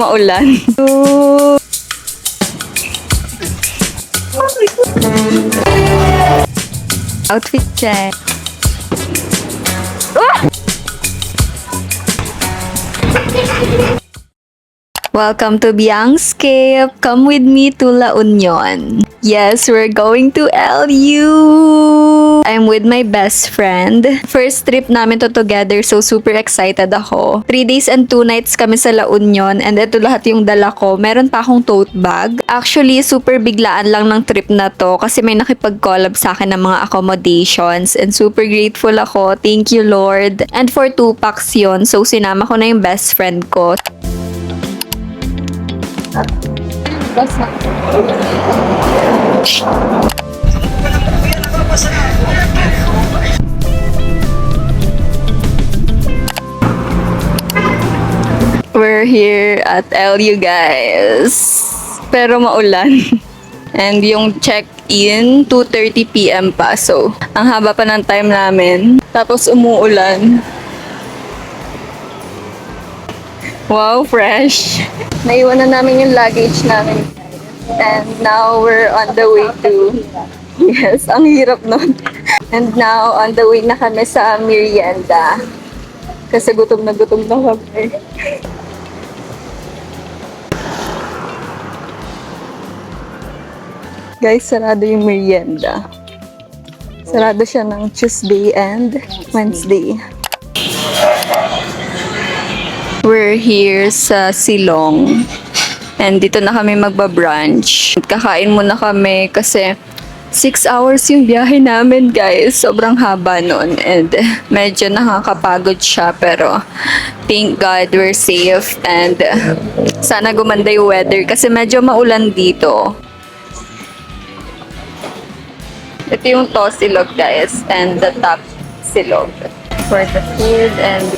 maulan. Outfit check. Welcome to Biangscape. Come with me to La Union. Yes, we're going to LU. I'm with my best friend. First trip namin to together, so super excited ako. 3 days and 2 nights kami sa La Union, and ito lahat yung dala ko. Meron pa akong tote bag. Actually, super biglaan lang ng trip na to kasi may nakipag-collab sa akin ng mga accommodations, and super grateful ako. Thank you, Lord. And for 2 packs yun, so sinama ko na yung best friend ko. We're here at LU, guys. Pero maulan. And yung check-in, 2:30 PM pa. So, ang haba pa ng time namin. Tapos umuulan. Wow, fresh. Naiwan na namin yung luggage namin. And now we're on the way to... Yes, ang hirap nun. And now, on the way na kami sa merienda. Kasi gutom na kami. Guys, sarado yung merienda. Sarado siya ng Tuesday and Wednesday. We're here sa Silong. And dito na kami magba-brunch. Kakain muna kami kasi 6 hours yung biyahe namin, guys. Sobrang haba nun. And medyo nakakapagod siya. Pero thank God we're safe. And sana gumanda yung weather kasi medyo maulan dito. Ito yung Tosilog, guys. And the top silog. For the food and...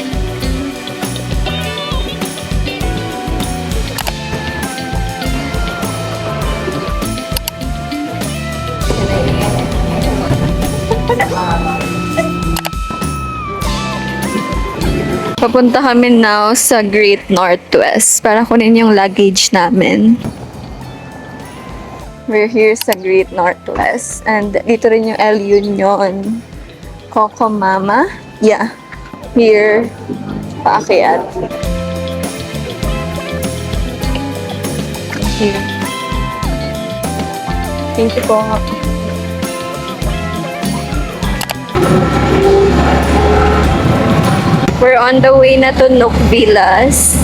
Papunta kami now sa Great Northwest para kunin yung luggage namin. We're here sa Great Northwest. And dito rin yung El Union. Coco Mama. Yeah. Here. Paakyat. Here. Thank you po. We're on the way na to Nook Villas.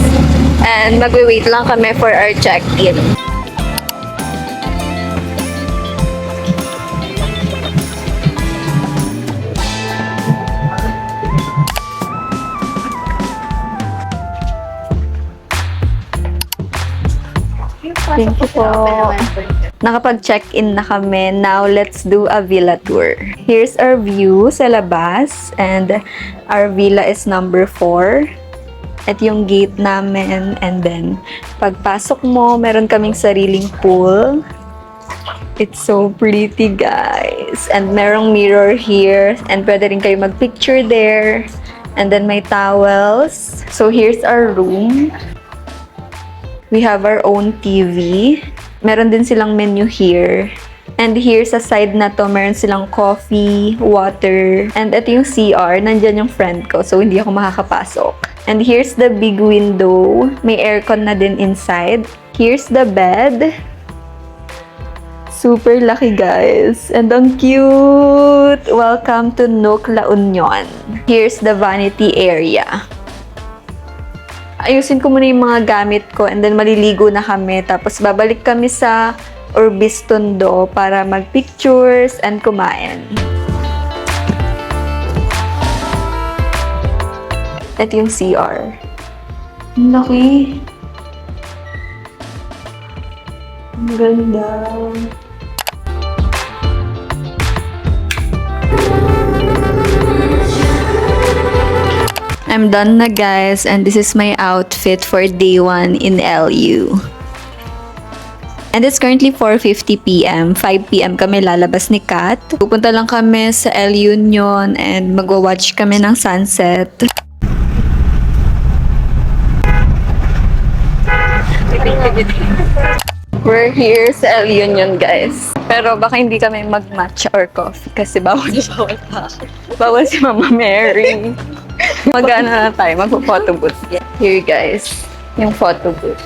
And magwe-wait lang kami for our check-in. Thank you po. Nakapag-check-in na kami. Now, let's do a villa tour. Here's our view sa labas. And our villa is number 4. At yung gate namin. And then, pagpasok mo, meron kaming sariling pool. It's so pretty, guys. And merong mirror here. And pwede rin kayo mag-picture there. And then, may towels. So, here's our room. We have our own TV. Meron din silang menu here. And here sa side na to, meron silang coffee, water. And ito yung CR. Nandyan yung friend ko. So, hindi ako makakapasok. And here's the big window. May aircon na din inside. Here's the bed. Super laki, guys. And ang cute! Welcome to Nook La Union. Here's the vanity area. Ayusin ko muna yung mga gamit ko and then maliligo na kami. Tapos babalik kami sa Orbis Tondo para mag-pictures and kumain. Ito yung CR. Ang laki. Ang ganda. I'm done na, guys, and this is my outfit for day 1 in LU. And it's currently 4:50 PM. 5 PM kami lalabas ni Kat. Pupunta lang kami sa El Union and magwa-watch kami ng sunset. We're here sa El Union, guys. Pero baka hindi kami mag-matcha or coffee kasi bawal pa. Bawal si Mama Mary. Mag-ano na tayo, mag-photo booth. Here, guys, yung photo booth.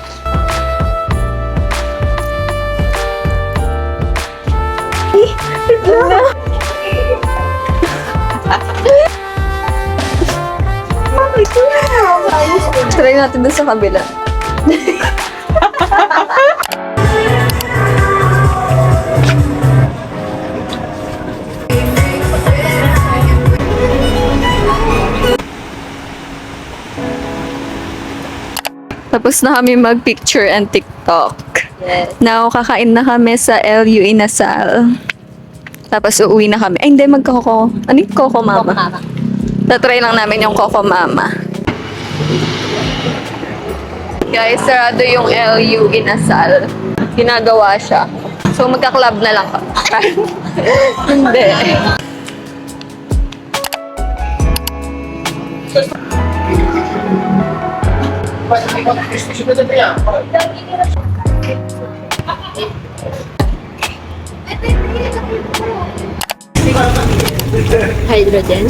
Try natin dun sa kabila. Tapos na kami mag-picture and TikTok. Yes. Now, kakain na kami sa LU Inasal. Tapos uuwi na kami. Ay, hindi, magkoko. Ano yung Coco Mama? Mama. Tatry lang namin yung Coco Mama. Guys, sarado yung LU Inasal. Ginagawa siya. So, magka-club na lang kami. Hindi. Hydrogen.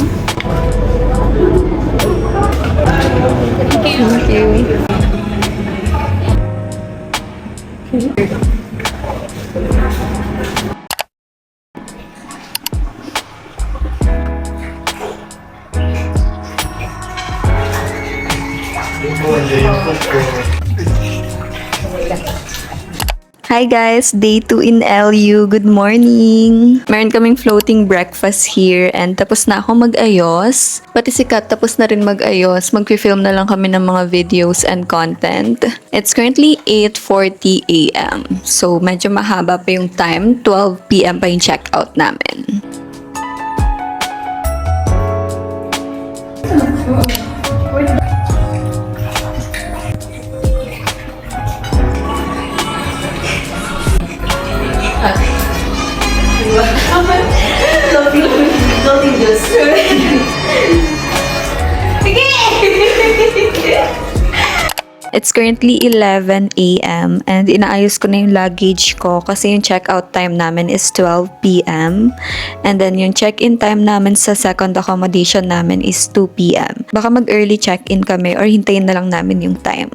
Thank you. Hi guys, day 2 in LU. Good morning! Meron kaming floating breakfast here and tapos na ako mag-ayos. Pati si Kat tapos na rin mag-ayos. Mag-film na lang kami ng mga videos and content. It's currently 8:40 a.m. So medyo mahaba pa yung time. 12 p.m. pa yung check-out namin. Floating juice. It's currently 11 a.m. and inaayos ko na yung luggage ko kasi yung check-out time namin is 12 p.m. And then yung check-in time namin sa second accommodation namin is 2 p.m. Baka mag-early check-in kami or hintayin na lang namin yung time.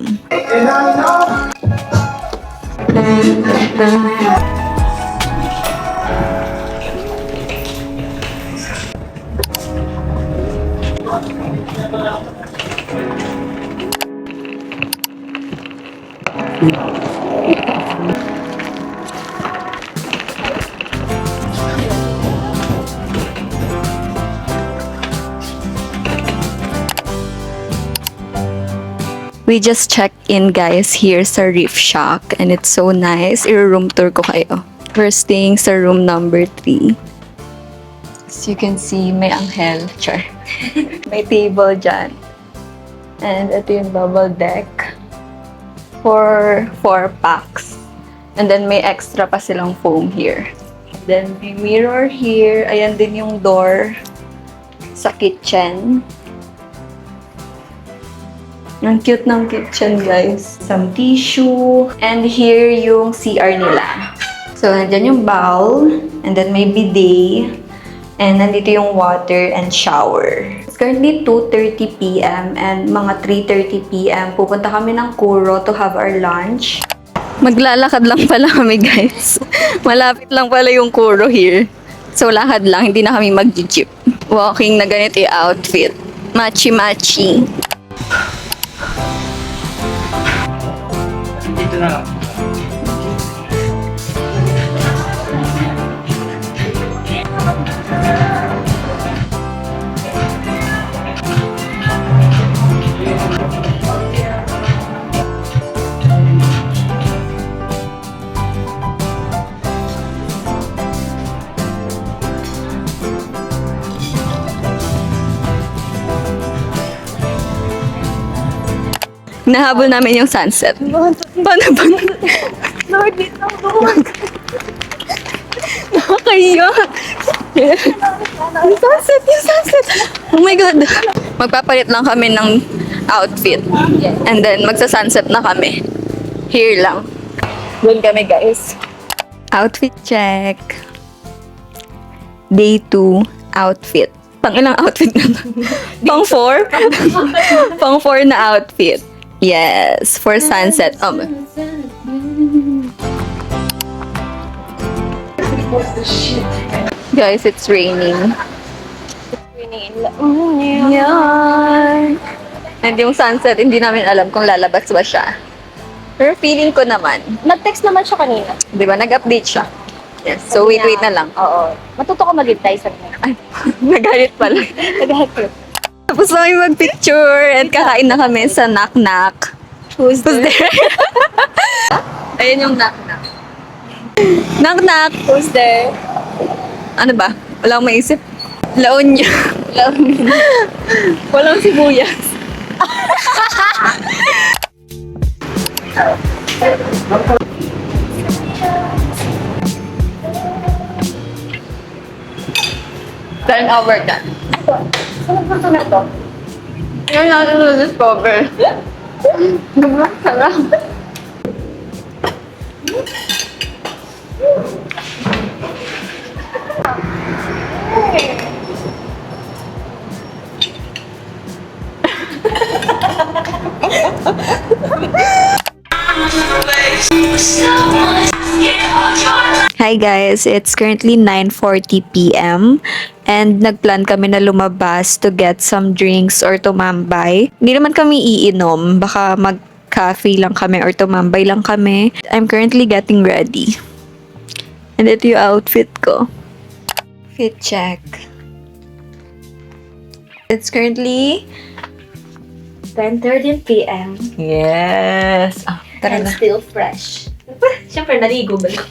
We just checked in, guys, here sa Reef Shack and it's so nice. I-room tour ko kayo. We're staying sa room number 3. As you can see, may anghel. Char. May table dyan. And ito yung double deck for 4 packs. And then may extra pa silang foam here. Then may mirror here. Ayan din yung door sa kitchen. Ang cute ng kitchen, guys. Some tissue. And here yung CR nila. So, nandyan yung bowl. And then may bidet. And nandito yung water and shower. It's currently 2:30 p.m. and mga 3:30 p.m. pupunta kami ng Kuro to have our lunch. Maglalakad lang pala kami, guys. Malapit lang pala yung Kuro here. So, lakad lang. Hindi na kami mag-jeep. Walking na ganito yung outfit. Machi-machi. Dito na lang. Nahabol namin yung sunset. Paano ba? Lord, wait lang doon. Nakakaiyak. Yung sunset, yung sunset. Oh my God. Magpapalit lang kami ng outfit. And then, magsa-sunset na kami. Here lang. Doon kami, guys. Outfit check. Day 2, outfit. Pang ilang outfit na to? Pang 4? Pang 4 na outfit. Yes, for sunset. Guys, it's raining. Yan. And yung sunset, hindi namin alam kung lalabas ba siya. Pero feeling ko naman. Nag-text naman siya kanina. Di ba? Nag-update siya. Yes. So, wait na lang. Oo. Matuto ko mag-reply sa kanya. Ay, nagalit pala. Nag-happy. Tapos na kami mag-picture and kakain na kami sa Knock Knock. Who's Who's there? Ayun yung Knock Knock. Knock Knock! Who's there? Ano ba? Wala akong maisip. Laon niya. Walang sibuyas. Turn over ka. Saan nagpunta na to? Ngayon natin na-discover. Sobrang sarap. Hi guys, it's currently 9:40 p.m. and nagplan kami na lumabas to get some drinks or tumambay. Hindi naman kami iinom, baka mag-cafe lang kami or tumambay lang kami. I'm currently getting ready. And ito yung outfit ko. Fit check. It's currently 10:30 p.m. yes. Tara And na. still fresh. Siyempre, naligo ba lang?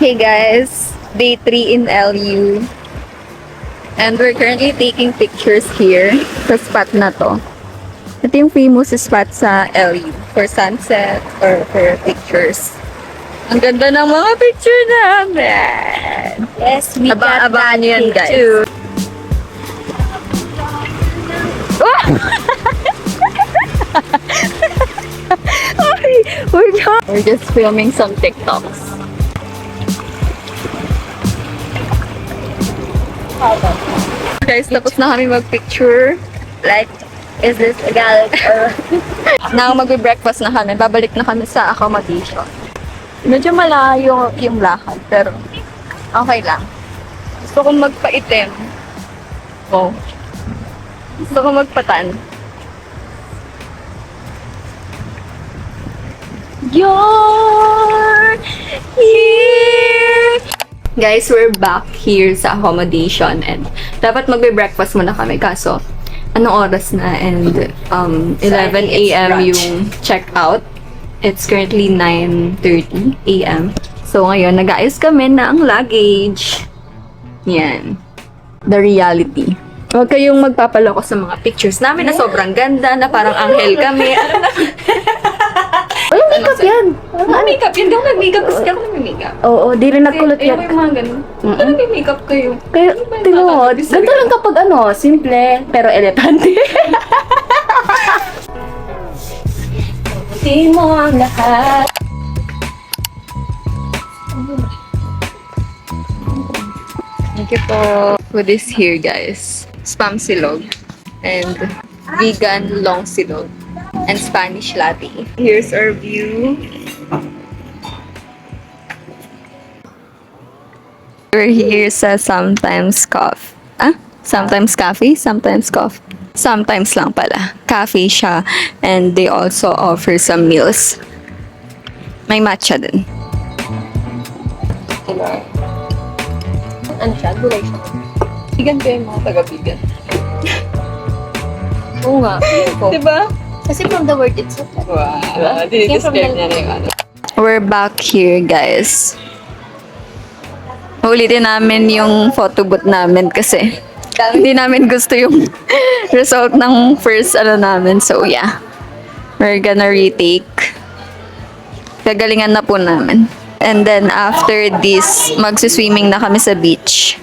Hey guys, day 3 in LU. And we're currently taking pictures here sa spot na to. Ito yung famous spot sa LU for sunset or for pictures. Ang ganda ng mga picture namin! Yes, we got Abangan nyo yan, guys. too. We're just filming some TikToks. Guys, tapos na kami mag-picture. Like, is this a gallery or... Now, magbe-breakfast na kami. Babalik na kami sa accommodation. Medyo malayo yung lakad, pero okay lang. Gusto kong magpaitim. Oh. Gusto kong magpatan. You're here! Guys, we're back here sa accommodation and dapat magbe-breakfast muna kami kaso anong oras na and 11 a.m. yung check-out. It's currently 9:30 a.m. So ngayon, nag-ayos kami ng luggage. Yan. The reality. Huwag kayong magpapaloko sa mga pictures namin na sobrang ganda, na parang anghel kami. Ano na? Walang makeup yan. Makeup yun. Hindi ako nag-makeup kasi ako nag-makeup. Oo, di rin nagkulot Ayun yan. yung mga ganun. Ano nag-makeup kayo? Kaya, tinod, ganito lang kapag ano, simple, pero elegante. Di mo ang lahat. Thank you po. Food is here, guys. Spam silog. And vegan long silog. And Spanish latte. Here's our view. We're here sa Sometimes Coffee. Sometimes Coffee? Sometimes Coffee. Sometimes lang pala. Cafe siya. And they also offer some meals. May matcha din. Ano siya? Gulay siya. Bigan ko yung mga taga-bigan. Oo nga. Diba? Kasi from the word itself. Wow. Diba? Diniscribe Came from niya na yung ano. We're back here, guys. Ulitin namin yung photo booth namin kasi hindi namin gusto yung result ng first namin. So, yeah. We're gonna retake. Gagalingan na po namin. And then, after this, magsiswimming na kami sa beach.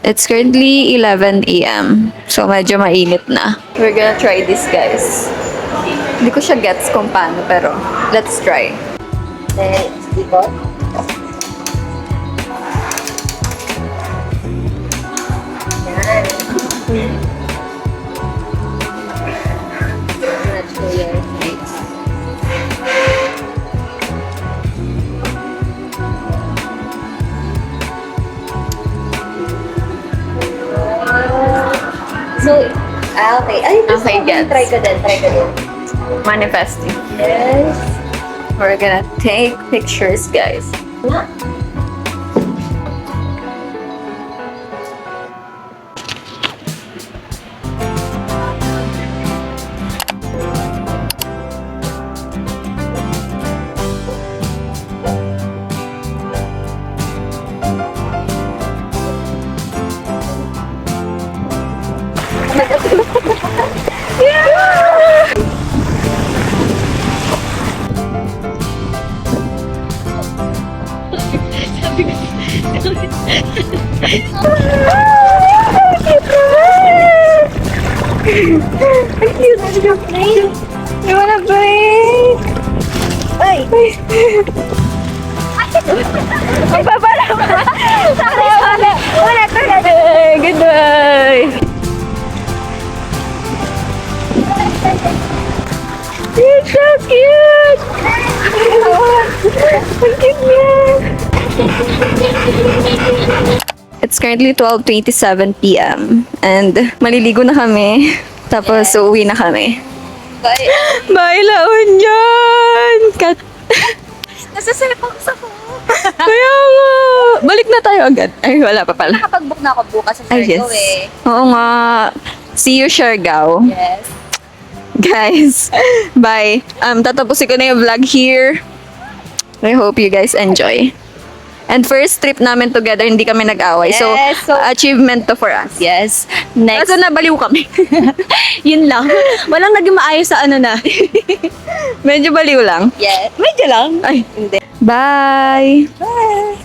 It's currently 11 a.m. So, medyo mainit na. We're gonna try this, guys. Hindi ko siya gets kung paano, pero let's try. So, okay. Ay, Okay, gets. try ko din. Manifesting. Yes. We're gonna take pictures, guys. You wanna break? Ay! Magbabala ka! Wala! Goodbye! You're so cute! Ang cute niya! It's currently 12:27 p.m. and maliligo na kami. Tapos uuwi na kami. Bye. Bye, laon yan! Kat... Nasasalapak sa ko. Kaya nga! Balik na tayo agad. Ay, wala pa pala. Nakapag-book na ako bukas sa Ay, Siargao yes. eh. Oo nga. See you, Siargao. Yes. Guys, bye. Tatapusin ko na yung vlog here. I hope you guys enjoy. And first trip namin together, hindi kami nag-away. So, Yes, so- achievement to for us. Yes. Next. Kaso nabaliw kami. Yun lang. Walang naging maayos sa ano na. Medyo baliw lang. Yes. Medyo lang. Ay. Hindi. Bye! Bye.